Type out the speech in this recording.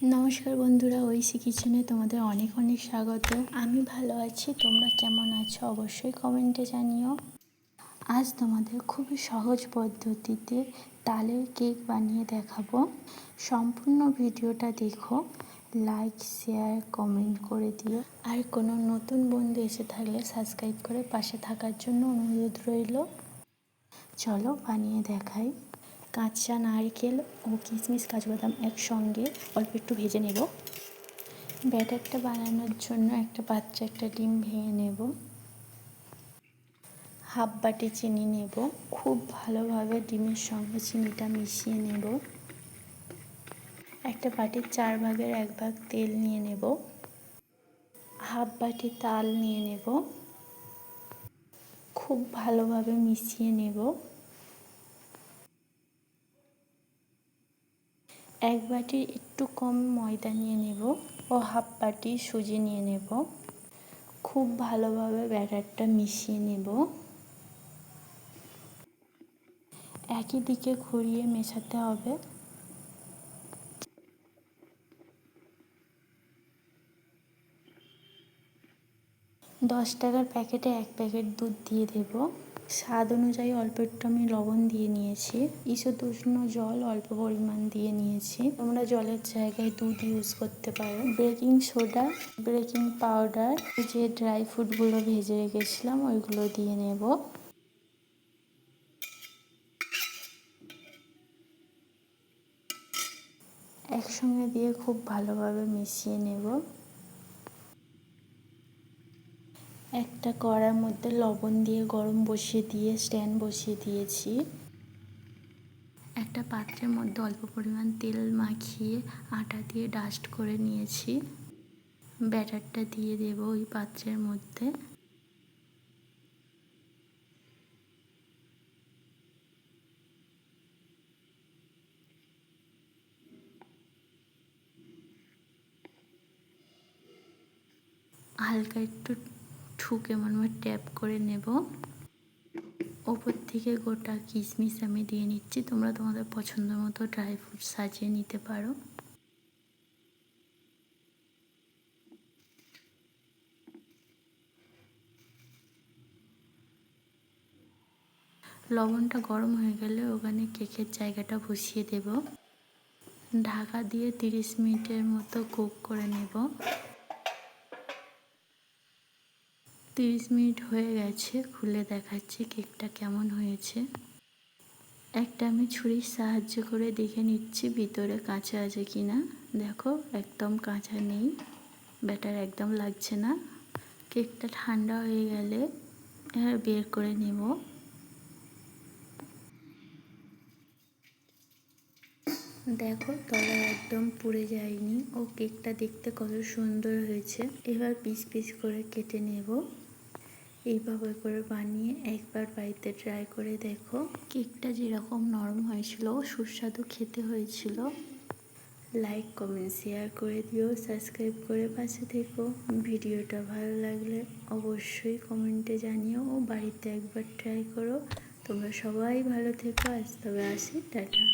নমস্কার বন্ধুরা, ঐশী কিচেনে তোমাদের অনেক অনেক স্বাগত। আমি ভালো আছি, তোমরা কেমন আছো অবশ্যই কমেন্টে জানিও। আজ তোমাদের খুবই সহজ পদ্ধতিতে তালের কেক বানিয়ে দেখাবো। সম্পূর্ণ ভিডিওটা দেখো, লাইক শেয়ার কমেন্ট করে দিও। আর কোনো নতুন বন্ধু এসে থাকলে সাবস্ক্রাইব করে পাশে থাকার জন্য অনুরোধ রইল। চলো বানিয়ে দেখাই। কাঁচা নারকেল ও কিশমিশ কাজু বাদাম একসঙ্গে অল্প একটু ভেজে নেব। ব্যাটারটা বানানোর জন্য একটা পাত্রে একটা ডিম ভেঙে নেব। হাফ বাটি চিনি নেব। খুব ভালোভাবে ডিমের সঙ্গে চিনিটা মিশিয়ে নেব। একটা বাটির 1/4 তেল নিয়ে নেব। হাফ বাটি তাল নিয়ে নেব। খুব ভালোভাবে মিশিয়ে নেব। 1 বাটির একটু কম ময়দা নিয়ে নেব ও হাফ বাটি সুজি নিয়ে নেব। খুব ভালোভাবে ব্যাটারটা মিশিয়ে নেব। একই দিকে ঘুরিয়ে মেশাতে হবে। $10 প্যাকেটে 1 প্যাকেট দুধ দিয়ে দেব। স্বাদ অনুযায়ী অল্প একটু আমি লবণ দিয়ে নিয়েছি। ঈষৎ উষ্ণ জল অল্প পরিমাণ দিয়ে নিয়েছি। তোমরা জলের জায়গায় দুধ ইউজ করতে পারো। বেকিং সোডা, বেকিং পাউডার, যে ড্রাই ফ্রুটগুলো ভেজে রেখেছিলাম ওইগুলো দিয়ে নেব। একসঙ্গে দিয়ে খুব ভালোভাবে মিশিয়ে নেব। একটা কড়ার মধ্যে লবণ দিয়ে গরম বসিয়ে দিয়ে স্ট্যান্ড বসিয়ে দিয়েছি। একটা পাত্রের মধ্যে অল্প পরিমাণ তেল মাখিয়ে আটা দিয়ে ডাস্ট করে নিয়েছি। ব্যাটারটা দিয়ে দেব ওই পাত্রের মধ্যে। হালকা একটু ঠুকে মনে ট্যাপ করে নেব। ওপর থেকে গোটা কিশমিশ আমি দিয়ে নিচ্ছি। তোমরা তোমাদের পছন্দ মতো ড্রাই ফ্রুট সাজিয়ে নিতে পারো। লবণটা গরম হয়ে গেলে ওখানে কেকের জায়গাটা বসিয়ে দেব। ঢাকা দিয়ে 30 মিনিটের মতো কুক করে নেব। 30 মিনিট হয়ে গেছে, খুলে দেখাচ্ছি কেকটা কেমন হয়েছে। একটা আমি ছুরির সাহায্য করে দেখে নিচ্ছি ভিতরে কাঁচা আছে কিনা। দেখো একদম কাঁচা নেই, ব্যাটার একদম লাগছে না। কেকটা ঠান্ডা হয়ে গেলে বের করে নেব। দেখো তলা একদম পুড়ে যায়নি ও কেকটা দেখতে কত সুন্দর হয়েছে। এবার পিস পিস করে কেটে নেব। এইভাবে করে বানিয়ে একবার বাড়িতে ট্রাই করে দেখো। কেকটা যেরকম নরম হয়েছিল সুস্বাদু খেতে হয়েছিল। লাইক কমেন্ট শেয়ার করে দিও, সাবস্ক্রাইব করে পাশে থেকো। ভিডিওটা ভালো লাগলে অবশ্যই কমেন্টে জানিও ও বাড়িতে একবার ট্রাই করো। তোমরা সবাই ভালো থেকো। আজ তবে আসি, টাটা।